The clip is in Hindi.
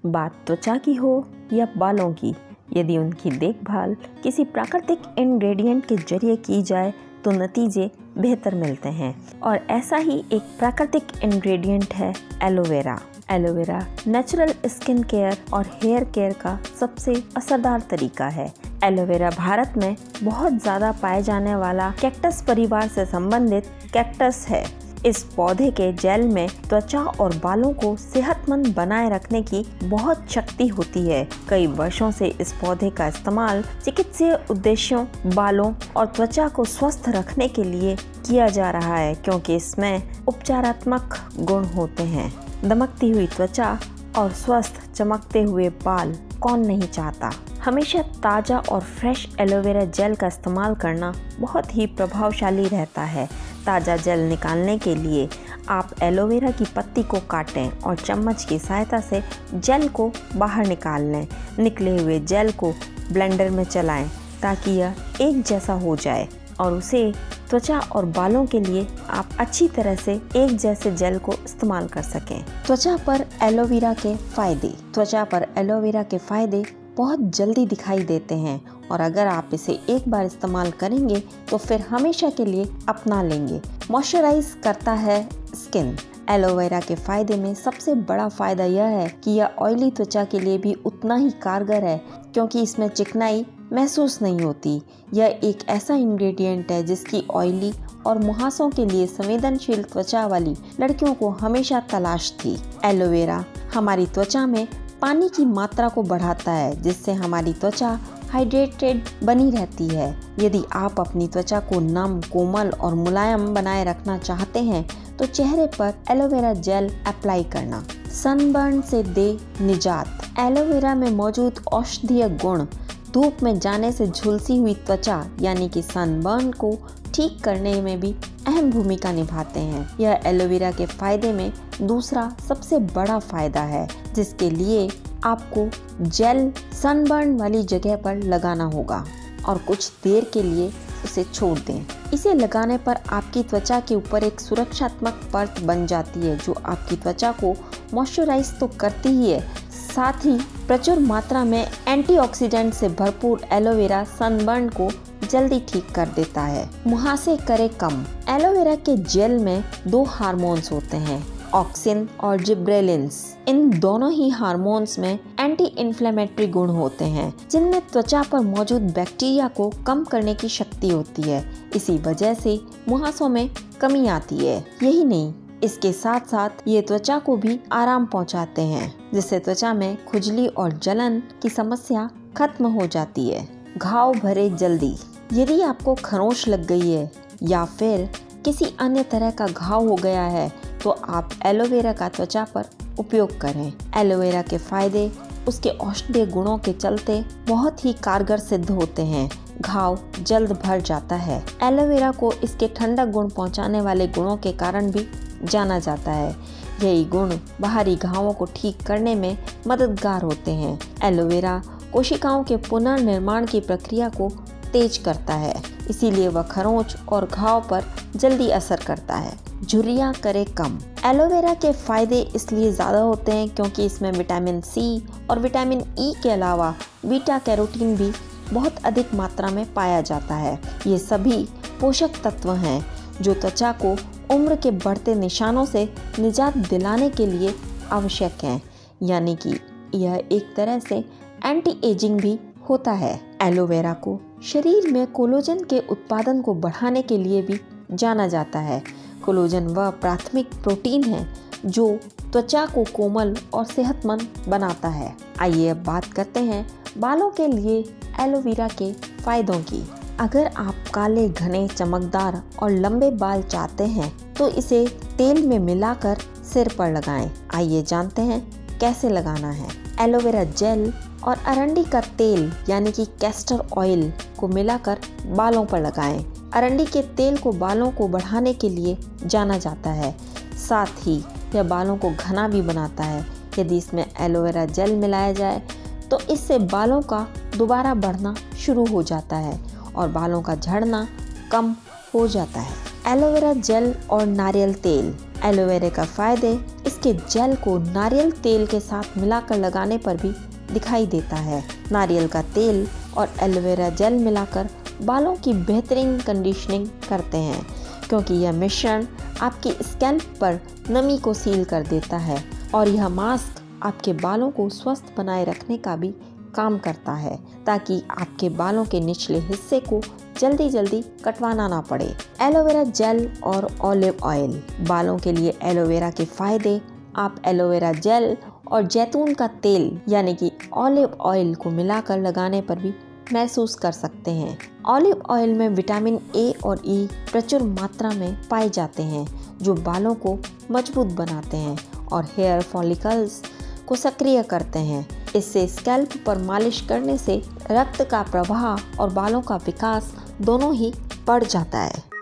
बात त्वचा की हो या बालों की, यदि उनकी देखभाल किसी प्राकृतिक इंग्रेडिएंट के जरिए की जाए तो नतीजे बेहतर मिलते हैं। और ऐसा ही एक प्राकृतिक इंग्रेडिएंट है aloe vera. Aloe vera natural skin care और हेयर केयर का सबसे असरदार तरीका है। एलोवेरा भारत में बहुत ज़्यादा पाए जाने वाला कैक्टस परिवार से संबंधित कैक्टस है। इस पौधे के जेल में त्वचा और बालों को सेहतमंद बनाए रखने की बहुत शक्ति होती है। कई वर्षों से इस पौधे का इस्तेमाल चिकित्सीय उद्देश्यों, बालों और त्वचा को स्वस्थ रखने के लिए किया जा रहा है, क्योंकि इसमें उपचारात्मक गुण होते हैं। दमकती हुई त्वचा और स्वस्थ चमकते हुए बाल कौन नहीं चाहता। हमेशा ताज़ा और फ्रेश एलोवेरा जेल का इस्तेमाल करना बहुत ही प्रभावशाली रहता है। ताज़ा जेल निकालने के लिए आप एलोवेरा की पत्ती को काटें और चम्मच की सहायता से जेल को बाहर निकाल लें। निकले हुए जेल को ब्लेंडर में चलाएं ताकि यह एक जैसा हो जाए और उसे त्वचा और बालों के लिए आप अच्छी तरह से एक जैसे जेल को इस्तेमाल कर सकें। त्वचा पर एलोवेरा के फायदे। त्वचा पर एलोवेरा के फायदे बहुत जल्दी दिखाई देते हैं और अगर आप इसे एक बार इस्तेमाल करेंगे तो फिर हमेशा के लिए अपना लेंगे। मॉइस्चराइज करता है स्किन। एलोवेरा के फायदे में सबसे बड़ा फायदा यह है कि यह ऑयली त्वचा के लिए भी उतना ही कारगर है, क्योंकि इसमें चिकनाई महसूस नहीं होती। यह एक ऐसा इंग्रेडिएंट है जिसकी ऑयली और मुहासों के लिए संवेदनशील त्वचा वाली लड़कियों को हमेशा तलाश थी। एलोवेरा हमारी त्वचा में पानी की मात्रा को बढ़ाता है, जिससे हमारी त्वचा हाइड्रेटेड बनी रहती है। यदि आप अपनी त्वचा को नम, कोमल और मुलायम बनाए रखना चाहते हैं तो चेहरे पर एलोवेरा जेल अप्लाई करना। सनबर्न से दे निजात। एलोवेरा में मौजूद औषधीय गुण धूप में जाने से झुलसी हुई त्वचा यानी कि सनबर्न को ठीक करने में भी अहम भूमिका निभाते हैं। यह एलोवेरा के फायदे में दूसरा सबसे बड़ा फायदा है, जिसके लिए आपको जेल सनबर्न वाली जगह पर लगाना होगा और कुछ देर के लिए उसे छोड़ दें। इसे लगाने पर आपकी त्वचा के ऊपर एक सुरक्षात्मक परत बन जाती है, जो आपकी त्वचा को मॉइस्चराइज तो करती ही है, साथ ही प्रचुर मात्रा में एंटीऑक्सीडेंट से भरपूर एलोवेरा सनबर्न को जल्दी ठीक कर देता है। मुहासे करे कम। एलोवेरा के जेल में 2 हार्मोन्स होते हैं, ऑक्सिन और जिब्रेलिन्स। इन दोनों ही हार्मोन्स में एंटी इन्फ्लेमेटरी गुण होते हैं, जिनमें त्वचा पर मौजूद बैक्टीरिया को कम करने की शक्ति होती है। इसी वजह से मुहासों में कमी आती है। यही नहीं, इसके साथ साथ ये त्वचा को भी आराम पहुंचाते हैं, जिससे त्वचा में खुजली और जलन की समस्या खत्म हो जाती है। घाव भरे जल्दी। यदि आपको खरोंच लग गई है या फिर किसी अन्य तरह का घाव हो गया है तो आप एलोवेरा का त्वचा पर उपयोग करें। एलोवेरा के फायदे उसके औषधीय गुणों के चलते बहुत ही कारगर सिद्ध होते हैं। घाव जल्द भर जाता है। एलोवेरा को इसके ठंडक गुण पहुंचाने वाले गुणों के कारण भी जाना जाता है। यही गुण बाहरी घावों को ठीक करने में मददगार होते हैं। एलोवेरा कोशिकाओं के पुनर्निर्माण की प्रक्रिया को तेज करता है, इसीलिए वह खरोंच और घाव पर जल्दी असर करता है। झुर्रियां करे कम। एलोवेरा के फायदे इसलिए ज़्यादा होते हैं क्योंकि इसमें विटामिन सी और विटामिन ई के अलावा बीटा कैरोटीन भी बहुत अधिक मात्रा में पाया जाता है। ये सभी पोषक तत्व हैं जो त्वचा को उम्र के बढ़ते निशानों से निजात दिलाने के लिए आवश्यक हैं, यानी कि यह एक तरह से एंटी एजिंग भी होता है। एलोवेरा को शरीर में कोलेजन के उत्पादन को बढ़ाने के लिए भी जाना जाता है। कोलेजन वह प्राथमिक प्रोटीन है जो त्वचा को कोमल और सेहतमंद बनाता है। आइए अब बात करते हैं बालों के लिए एलोवेरा के फायदों की। अगर आप काले, घने, चमकदार और लंबे बाल चाहते हैं तो इसे तेल में मिलाकर सिर पर लगाएं। आइए जानते हैं कैसे लगाना है। एलोवेरा जेल और अरंडी का तेल यानी कि कैस्टर ऑयल को मिलाकर बालों पर लगाएं। अरंडी के तेल को बालों को बढ़ाने के लिए जाना जाता है, साथ ही यह बालों को घना भी बनाता है। यदि इसमें एलोवेरा जेल मिलाया जाए तो इससे बालों का दोबारा बढ़ना शुरू हो जाता है और बालों का झड़ना कम हो जाता है। एलोवेरा जेल और नारियल तेल। एलोवेरा का फायदे इसके आपके जेल को नारियल तेल के साथ मिलाकर लगाने पर भी दिखाई देता है। नारियल का तेल और एलोवेरा जेल मिलाकर बालों की बेहतरीन कंडीशनिंग करते हैं, क्योंकि यह मिश्रण आपकी स्कैल्प पर नमी को सील कर देता है और यह मास्क आपके बालों को स्वस्थ बनाए रखने का भी काम करता है, ताकि आपके बालों के निचले हिस्से को जल्दी कटवाना ना पड़े। एलोवेरा जेल और ऑलिव ऑयल। बालों के लिए एलोवेरा के फायदे आप एलोवेरा जेल और जैतून का तेल यानी कि ऑलिव ऑयल को मिलाकर लगाने पर भी महसूस कर सकते हैं। ऑलिव ऑयल में विटामिन ए और ई प्रचुर मात्रा में पाए जाते हैं, जो बालों को मजबूत बनाते हैं और हेयर फॉलिकल्स को सक्रिय करते हैं। इससे स्कैल्प पर मालिश करने से रक्त का प्रवाह और बालों का विकास दोनों ही बढ़ जाता है।